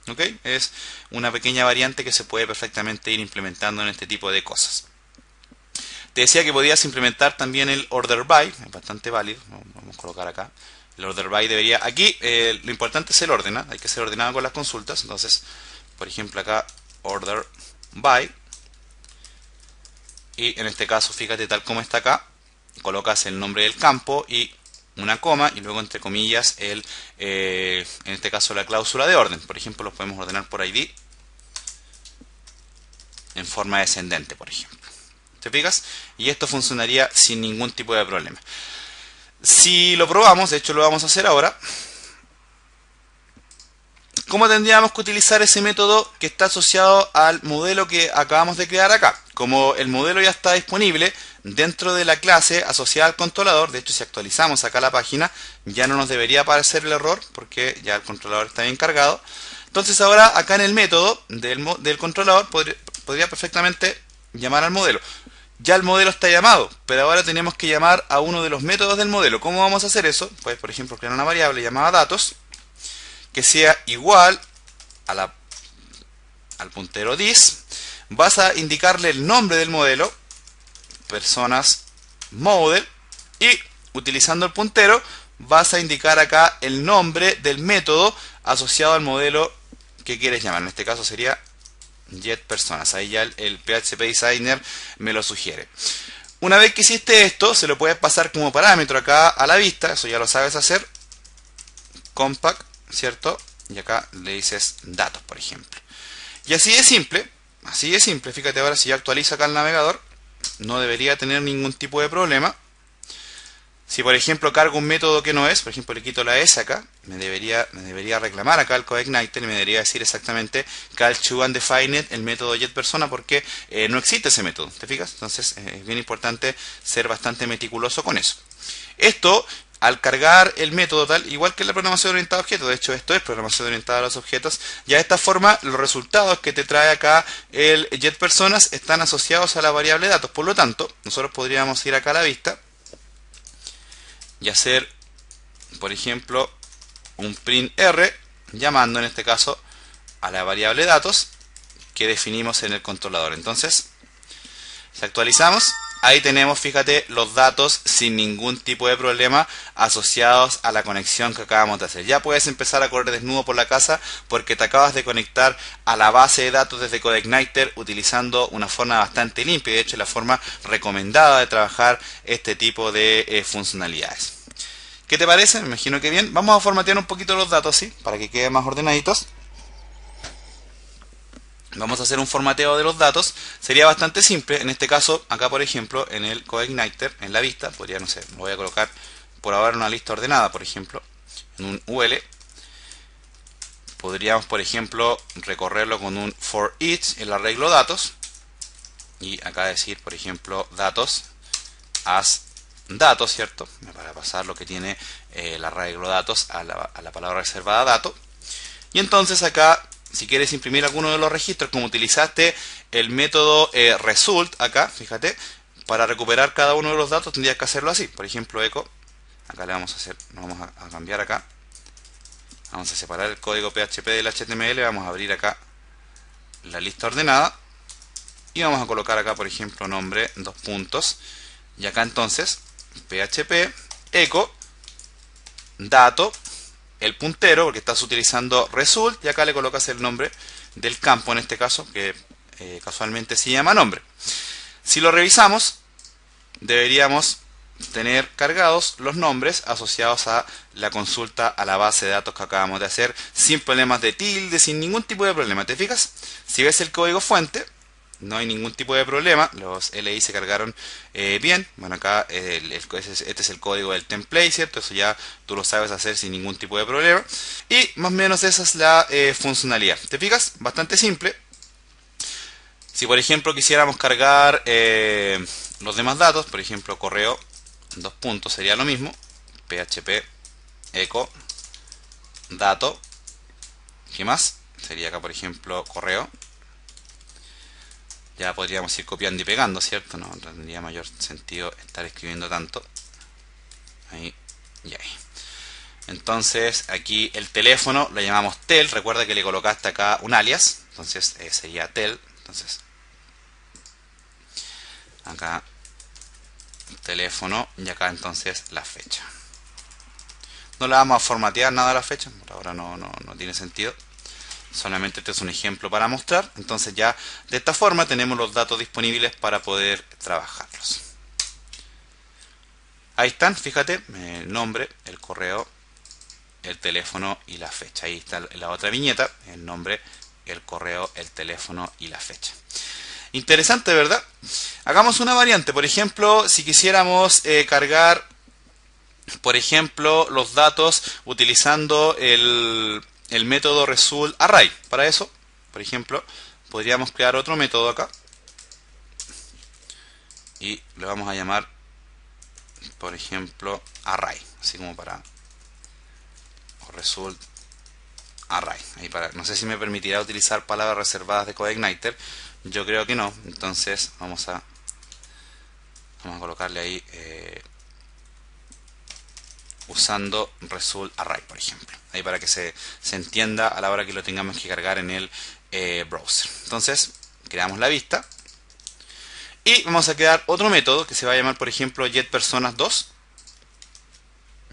¿Ok? Es una pequeña variante que se puede perfectamente ir implementando en este tipo de cosas. Te decía que podías implementar también el order by, es bastante válido. Vamos a colocar acá. El order by debería... Aquí lo importante es el orden, ¿eh? Hay que ser ordenado con las consultas. Entonces, por ejemplo acá, order by. Y en este caso, fíjate, tal como está acá, colocas el nombre del campo y una coma, y luego entre comillas en este caso la cláusula de orden. Por ejemplo, los podemos ordenar por ID en forma descendente, por ejemplo. ¿Te fijas? Y esto funcionaría sin ningún tipo de problema. Si lo probamos, de hecho lo vamos a hacer ahora, ¿cómo tendríamos que utilizar ese método que está asociado al modelo que acabamos de crear acá? Como el modelo ya está disponible dentro de la clase asociada al controlador, de hecho si actualizamos acá la página ya no nos debería aparecer el error porque ya el controlador está bien cargado. Entonces ahora acá en el método del controlador podría perfectamente llamar al modelo. Ya el modelo está llamado, pero ahora tenemos que llamar a uno de los métodos del modelo. ¿Cómo vamos a hacer eso? Pues, por ejemplo, crear una variable llamada datos que sea igual a al puntero this. Vas a indicarle el nombre del modelo, personas model, y utilizando el puntero vas a indicar acá el nombre del método asociado al modelo que quieres llamar. En este caso sería getPersonas. Ahí ya el PHP Designer me lo sugiere. Una vez que hiciste esto, se lo puedes pasar como parámetro acá a la vista. Eso ya lo sabes hacer. Compact, ¿cierto? Y acá le dices datos, por ejemplo. Y así de simple. Así de simple. Fíjate ahora, si yo actualizo acá el navegador, no debería tener ningún tipo de problema. Si por ejemplo cargo un método que no es, por ejemplo le quito la S acá, me debería reclamar acá el CodeIgniter y me debería decir exactamente cal to undefined el método getPersona, porque no existe ese método, ¿te fijas? Entonces es bien importante ser bastante meticuloso con eso. Esto, al cargar el método tal, igual que la programación orientada a objetos, de hecho esto es programación orientada a los objetos, ya de esta forma los resultados que te trae acá el getPersonas están asociados a la variable datos. Por lo tanto, nosotros podríamos ir acá a la vista y hacer, por ejemplo, un print R, llamando en este caso a la variable datos que definimos en el controlador. Entonces, si actualizamos, ahí tenemos, fíjate, los datos sin ningún tipo de problema asociados a la conexión que acabamos de hacer. Ya puedes empezar a correr desnudo por la casa porque te acabas de conectar a la base de datos desde CodeIgniter utilizando una forma bastante limpia, y de hecho la forma recomendada de trabajar este tipo de funcionalidades. ¿Qué te parece? Me imagino que bien. Vamos a formatear un poquito los datos, ¿sí? Para que queden más ordenaditos. Vamos a hacer un formateo de los datos. Sería bastante simple. En este caso, acá por ejemplo, en el CodeIgniter, en la vista, podría, no sé, lo voy a colocar por ahora en una lista ordenada, por ejemplo, en un UL. Podríamos, por ejemplo, recorrerlo con un for each, el arreglo datos. Y acá decir, por ejemplo, datos as datos, ¿cierto? Para pasar lo que tiene el arreglo datos a la palabra reservada dato. Y entonces acá, si quieres imprimir alguno de los registros, como utilizaste el método result acá, fíjate, para recuperar cada uno de los datos tendrías que hacerlo así. Por ejemplo, echo, acá le vamos a hacer, vamos a cambiar acá. Vamos a separar el código PHP del HTML, vamos a abrir acá la lista ordenada y vamos a colocar acá, por ejemplo, nombre, dos puntos. Y acá entonces, PHP, echo, dato, el puntero, porque estás utilizando result, y acá le colocas el nombre del campo, en este caso, que casualmente se llama nombre. Si lo revisamos, deberíamos tener cargados los nombres asociados a la consulta a la base de datos que acabamos de hacer, sin problemas de tilde, sin ningún tipo de problema. ¿Te fijas? Si ves el código fuente, no hay ningún tipo de problema, los LI se cargaron bien. Bueno, acá este es el código del template, ¿cierto? Eso ya tú lo sabes hacer sin ningún tipo de problema. Y más o menos esa es la funcionalidad. ¿Te fijas? Bastante simple. Si por ejemplo quisiéramos cargar los demás datos, por ejemplo correo, dos puntos, sería lo mismo. PHP, echo, dato. ¿Qué más? Sería acá por ejemplo correo. Ya podríamos ir copiando y pegando, ¿cierto? No tendría mayor sentido estar escribiendo tanto. Ahí y ahí. Entonces aquí el teléfono lo llamamos tel. Recuerda que le colocaste acá un alias. Entonces sería tel. Entonces acá teléfono y acá entonces la fecha. No le vamos a formatear nada a la fecha. Por ahora no tiene sentido. Solamente este es un ejemplo para mostrar. Entonces ya de esta forma tenemos los datos disponibles para poder trabajarlos. Ahí están, fíjate, el nombre, el correo, el teléfono y la fecha. Ahí está la otra viñeta, el nombre, el correo, el teléfono y la fecha. Interesante, ¿verdad? Hagamos una variante. Por ejemplo, si quisiéramos cargar, por ejemplo, los datos utilizando el método result array. Para eso, por ejemplo, podríamos crear otro método acá y le vamos a llamar, por ejemplo, array, así como para result array. Ahí no sé si me permitirá utilizar palabras reservadas de CodeIgniter. Yo creo que no. Entonces vamos a colocarle ahí usando result array, por ejemplo, ahí para que se entienda a la hora que lo tengamos que cargar en el browser. Entonces creamos la vista y vamos a crear otro método que se va a llamar, por ejemplo, getPersonas2.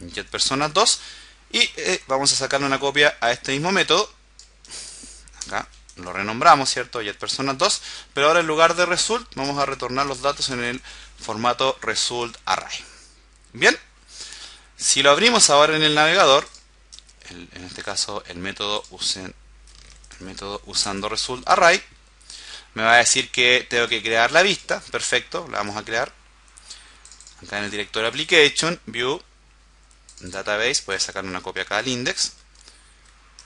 getPersonas2 y vamos a sacarle una copia a este mismo método. Acá lo renombramos, ¿cierto? getPersonas2, pero ahora en lugar de result vamos a retornar los datos en el formato resultArray. Bien, si lo abrimos ahora en el navegador, en este caso el método usando resultArray, me va a decir que tengo que crear la vista. Perfecto, la vamos a crear. Acá en el directorio Application, View, Database, puedes sacar una copia acá al index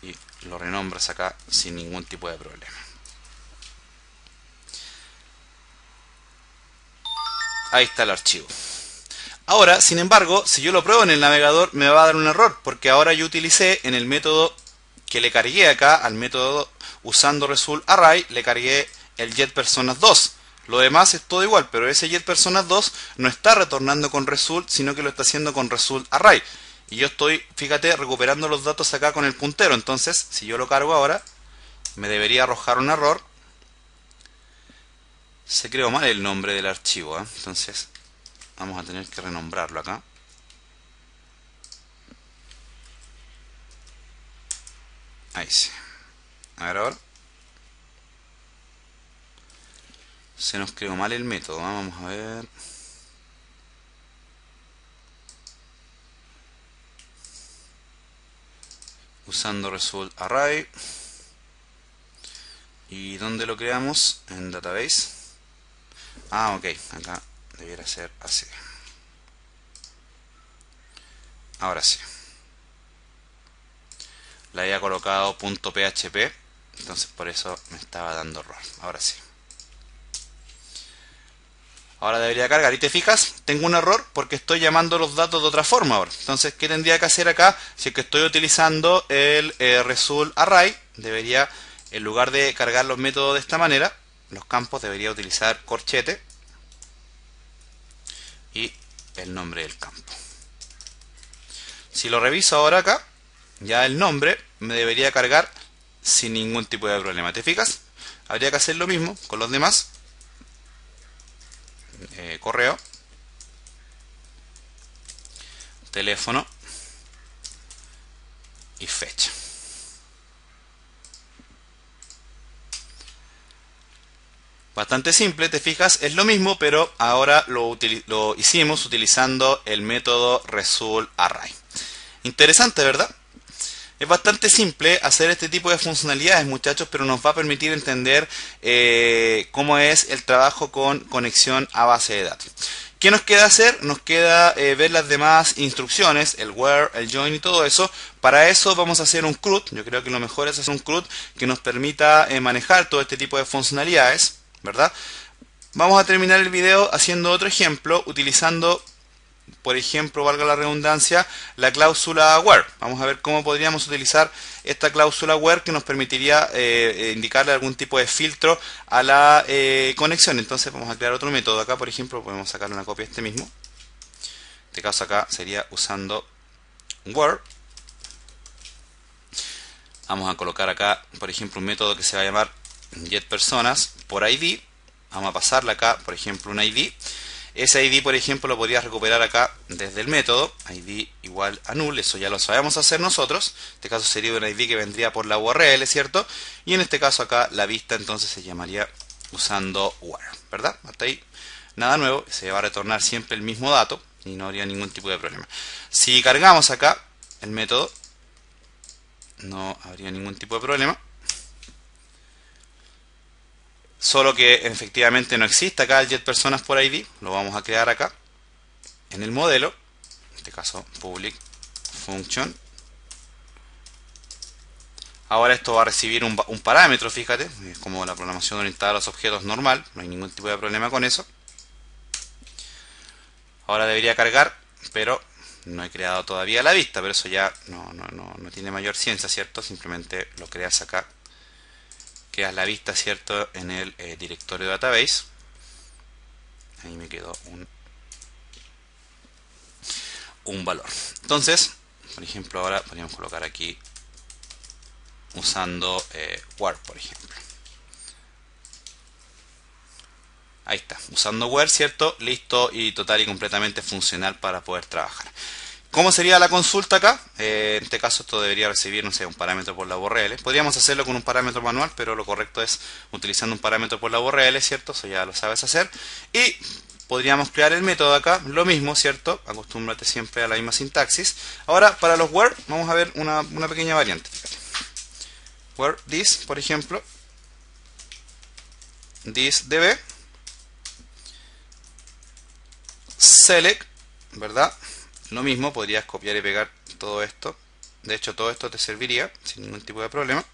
y lo renombras acá sin ningún tipo de problema. Ahí está el archivo. Ahora, sin embargo, si yo lo pruebo en el navegador me va a dar un error, porque ahora yo utilicé en el método que le cargué acá, al método usando resultArray, le cargué el getPersonas2. Lo demás es todo igual, pero ese getPersonas2 no está retornando con result, sino que lo está haciendo con resultArray. Y yo estoy, fíjate, recuperando los datos acá con el puntero. Entonces, si yo lo cargo ahora, me debería arrojar un error. Se creó mal el nombre del archivo, ¿eh? Entonces, vamos a tener que renombrarlo acá. Ahí sí. A ver ahora. Se nos creó mal el método, ¿eh? Vamos a ver. Usando resultArray. ¿Y dónde lo creamos? En Database. Ah, ok. Acá debiera ser así. Ahora sí. Le había colocado .php, entonces por eso me estaba dando error. Ahora sí. Ahora debería cargar. Y te fijas, tengo un error porque estoy llamando los datos de otra forma ahora. Entonces, ¿qué tendría que hacer acá? Si es que estoy utilizando el resultArray, debería, en lugar de cargar los métodos de esta manera, los campos, debería utilizar corchete y el nombre del campo. Si lo reviso ahora acá, ya el nombre me debería cargar sin ningún tipo de problema. ¿Te fijas? Habría que hacer lo mismo con los demás. Correo, teléfono y fecha. Bastante simple, te fijas, es lo mismo, pero ahora lo hicimos utilizando el método resultArray. Interesante, ¿verdad? Es bastante simple hacer este tipo de funcionalidades, muchachos, pero nos va a permitir entender cómo es el trabajo con conexión a base de datos. ¿Qué nos queda hacer? Nos queda ver las demás instrucciones, el where, el join y todo eso. Para eso vamos a hacer un CRUD. Yo creo que lo mejor es hacer un CRUD que nos permita manejar todo este tipo de funcionalidades, ¿verdad? Vamos a terminar el video haciendo otro ejemplo utilizando, por ejemplo, valga la redundancia, la cláusula where. Vamos a ver cómo podríamos utilizar esta cláusula where que nos permitiría indicarle algún tipo de filtro a la conexión. Entonces vamos a crear otro método. Acá, por ejemplo, podemos sacarle una copia de este mismo. En este caso acá sería usando where. Vamos a colocar acá, por ejemplo, un método que se va a llamar getPersonas por ID. Vamos a pasarle acá, por ejemplo, un ID. Ese ID, por ejemplo, lo podrías recuperar acá desde el método, ID igual a null, eso ya lo sabemos hacer nosotros. En este caso sería un ID que vendría por la URL, ¿cierto? Y en este caso acá la vista entonces se llamaría usando where, ¿verdad? Hasta ahí nada nuevo, se va a retornar siempre el mismo dato y no habría ningún tipo de problema. Si cargamos acá el método, no habría ningún tipo de problema. Solo que efectivamente no existe acá el getPersonas por ID. Lo vamos a crear acá en el modelo. En este caso public function. Ahora esto va a recibir un parámetro, fíjate. Es como la programación orientada a los objetos normal. No hay ningún tipo de problema con eso. Ahora debería cargar, pero no he creado todavía la vista. Pero eso ya no tiene mayor ciencia, ¿cierto? Simplemente lo creas acá. Creas la vista, ¿cierto? En el directorio database. Ahí me quedó un valor. Entonces, por ejemplo, ahora podríamos colocar aquí usando where, por ejemplo. Ahí está, usando where, ¿cierto? Listo y total y completamente funcional para poder trabajar. ¿Cómo sería la consulta acá? En este caso esto debería recibir, no sé, un parámetro por la URL. Podríamos hacerlo con un parámetro manual, pero lo correcto es utilizando un parámetro por la URL, ¿cierto? Eso ya lo sabes hacer. Y podríamos crear el método acá, lo mismo, ¿cierto? Acostúmbrate siempre a la misma sintaxis. Ahora, para los where, vamos a ver una pequeña variante. Where this, por ejemplo, this db, select, ¿verdad? Lo mismo, podrías copiar y pegar todo esto. De hecho, todo esto te serviría sin ningún tipo de problema.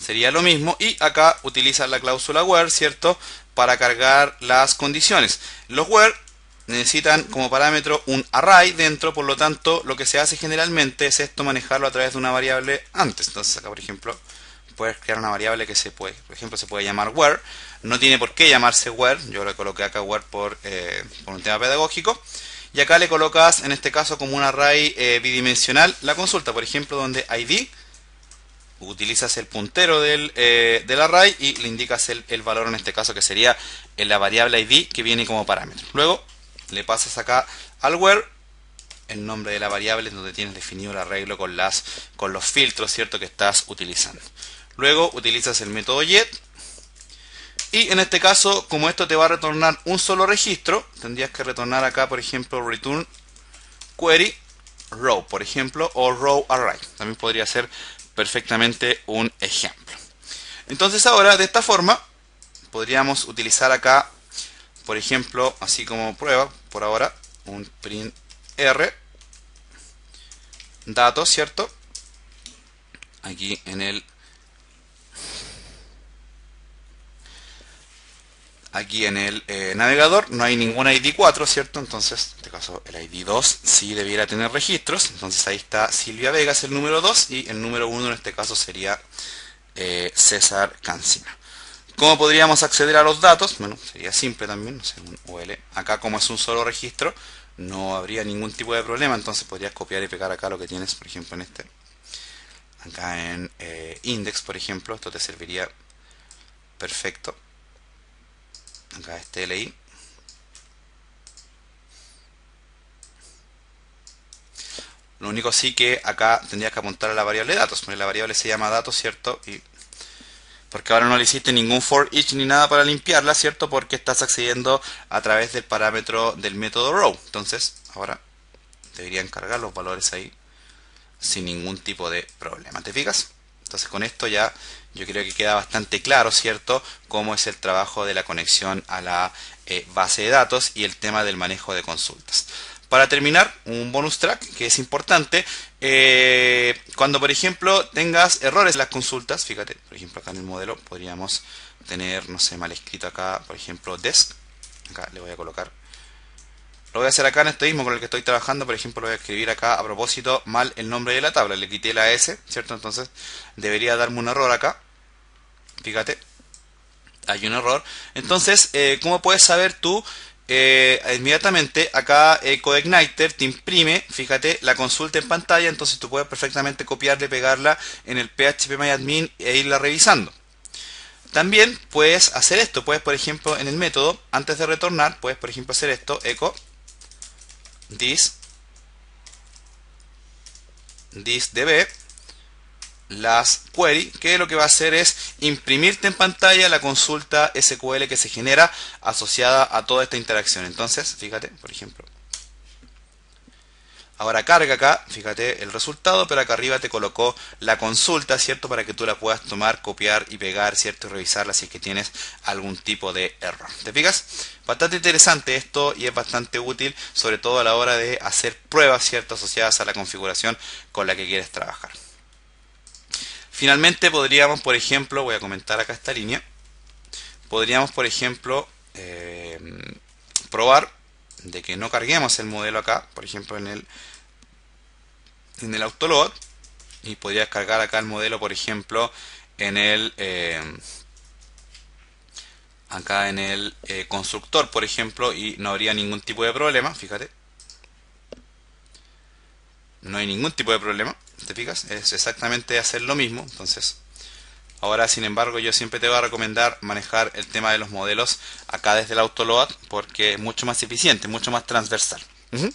Sería lo mismo. Y acá utilizas la cláusula where, ¿cierto? Para cargar las condiciones. Los where necesitan como parámetro un array dentro, por lo tanto, lo que se hace generalmente es esto, manejarlo a través de una variable antes. Entonces acá, por ejemplo, puedes crear una variable que se puede, por ejemplo, se puede llamar where. No tiene por qué llamarse where, yo le coloqué acá where por un tema pedagógico. Y acá le colocas, en este caso, como un array bidimensional la consulta, por ejemplo, donde id, utilizas el puntero del array y le indicas el valor, en este caso, que sería en la variable id que viene como parámetro. Luego le pasas acá al where el nombre de la variable donde tienes definido el arreglo con los filtros, ¿cierto?, que estás utilizando. Luego utilizas el método get. Y en este caso, como esto te va a retornar un solo registro, tendrías que retornar acá, por ejemplo, return query row, por ejemplo, o row array. También podría ser perfectamente un ejemplo. Entonces ahora, de esta forma, podríamos utilizar acá, por ejemplo, así como prueba, por ahora, un print r, datos, ¿cierto? Aquí en el navegador no hay ningún ID 4, ¿cierto? Entonces, en este caso, el ID 2 sí debiera tener registros. Entonces ahí está Silvia Vegas, el número 2, y el número 1 en este caso sería César Cancina. ¿Cómo podríamos acceder a los datos? Bueno, sería simple también, no sé, un UL. Acá, como es un solo registro, no habría ningún tipo de problema. Entonces podrías copiar y pegar acá lo que tienes, por ejemplo, en acá en index, por ejemplo. Esto te serviría perfecto. Acá este LI. Lo único sí que acá tendrías que apuntar a la variable datos, porque la variable se llama datos, ¿cierto? Y porque ahora no le hiciste ningún for each ni nada para limpiarla, ¿cierto? Porque estás accediendo a través del parámetro del método row. Entonces, ahora deberían cargar los valores ahí sin ningún tipo de problema. ¿Te fijas? Entonces con esto ya yo creo que queda bastante claro, ¿cierto?, cómo es el trabajo de la conexión a la base de datos y el tema del manejo de consultas. Para terminar, un bonus track que es importante, cuando por ejemplo tengas errores en las consultas, fíjate, por ejemplo acá en el modelo podríamos tener, no sé, mal escrito acá, por ejemplo, desk, acá le voy a colocar. Lo voy a hacer acá en este mismo con el que estoy trabajando. Por ejemplo, lo voy a escribir acá a propósito mal el nombre de la tabla. Le quité la S, ¿cierto? Entonces debería darme un error acá. Fíjate, hay un error. Entonces, ¿cómo puedes saber tú? Inmediatamente acá CodeIgniter te imprime, fíjate, la consulta en pantalla. Entonces tú puedes perfectamente copiarla y pegarla en el phpMyAdmin e irla revisando. También puedes hacer esto. Puedes, por ejemplo, en el método, antes de retornar, puedes, por ejemplo, hacer esto, echo this db las query, que lo que va a hacer es imprimirte en pantalla la consulta SQL que se genera asociada a toda esta interacción. Entonces, fíjate, por ejemplo, ahora carga acá, fíjate el resultado, pero acá arriba te colocó la consulta, ¿cierto? Para que tú la puedas tomar, copiar y pegar, ¿cierto? Y revisarla si es que tienes algún tipo de error. ¿Te fijas? Bastante interesante esto y es bastante útil, sobre todo a la hora de hacer pruebas, ¿cierto?, asociadas a la configuración con la que quieres trabajar. Finalmente podríamos, por ejemplo, voy a comentar acá esta línea, podríamos, por ejemplo, probar de que no carguemos el modelo acá, por ejemplo en el autoload, y podrías cargar acá el modelo, por ejemplo, en el acá en el constructor, por ejemplo, y no habría ningún tipo de problema. Fíjate, no hay ningún tipo de problema. ¿Te fijas? Es exactamente hacer lo mismo. Entonces, ahora, sin embargo, yo siempre te voy a recomendar manejar el tema de los modelos acá desde el autoload, porque es mucho más eficiente, mucho más transversal. Ujú.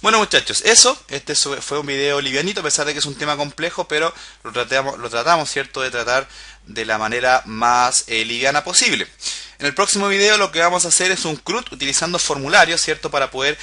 Bueno muchachos, este fue un video livianito, a pesar de que es un tema complejo, pero lo tratamos, ¿cierto? De tratar de la manera más liviana posible. En el próximo video lo que vamos a hacer es un CRUD utilizando formularios, ¿cierto? Para poder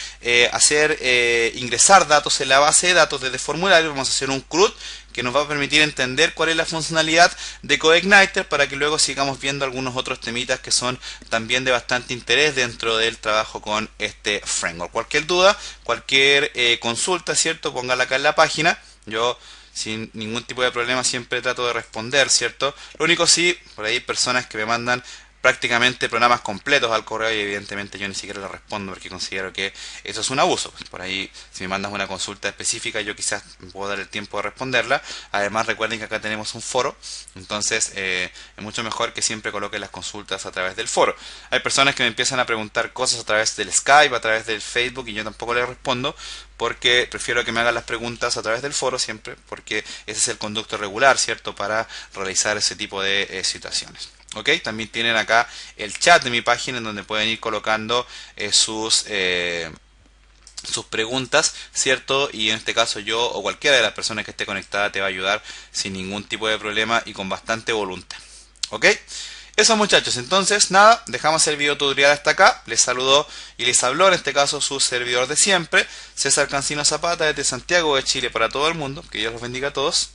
ingresar datos en la base de datos desde formulario. Vamos a hacer un CRUD que nos va a permitir entender cuál es la funcionalidad de CodeIgniter para que luego sigamos viendo algunos otros temitas que son también de bastante interés dentro del trabajo con este framework. Cualquier duda, cualquier consulta, ¿cierto? Póngala acá en la página. Yo sin ningún tipo de problema siempre trato de responder, ¿cierto? Lo único sí, por ahí hay personas que me mandan prácticamente programas completos al correo y evidentemente yo ni siquiera le respondo porque considero que eso es un abuso. Por ahí, si me mandas una consulta específica, yo quizás me puedo dar el tiempo de responderla. Además, recuerden que acá tenemos un foro, entonces es mucho mejor que siempre coloquen las consultas a través del foro. Hay personas que me empiezan a preguntar cosas a través del Skype, a través del Facebook, y yo tampoco les respondo porque prefiero que me hagan las preguntas a través del foro siempre, porque ese es el conducto regular, ¿cierto?, para realizar ese tipo de situaciones. ¿Ok? También tienen acá el chat de mi página en donde pueden ir colocando sus preguntas, ¿cierto? Y en este caso yo o cualquiera de las personas que esté conectada te va a ayudar sin ningún tipo de problema y con bastante voluntad. ¿Ok? Eso muchachos, entonces nada, dejamos el video tutorial hasta acá. Les saludó y les habló en este caso su servidor de siempre, César Cancino Zapata desde Santiago de Chile para todo el mundo. Que Dios los bendiga a todos.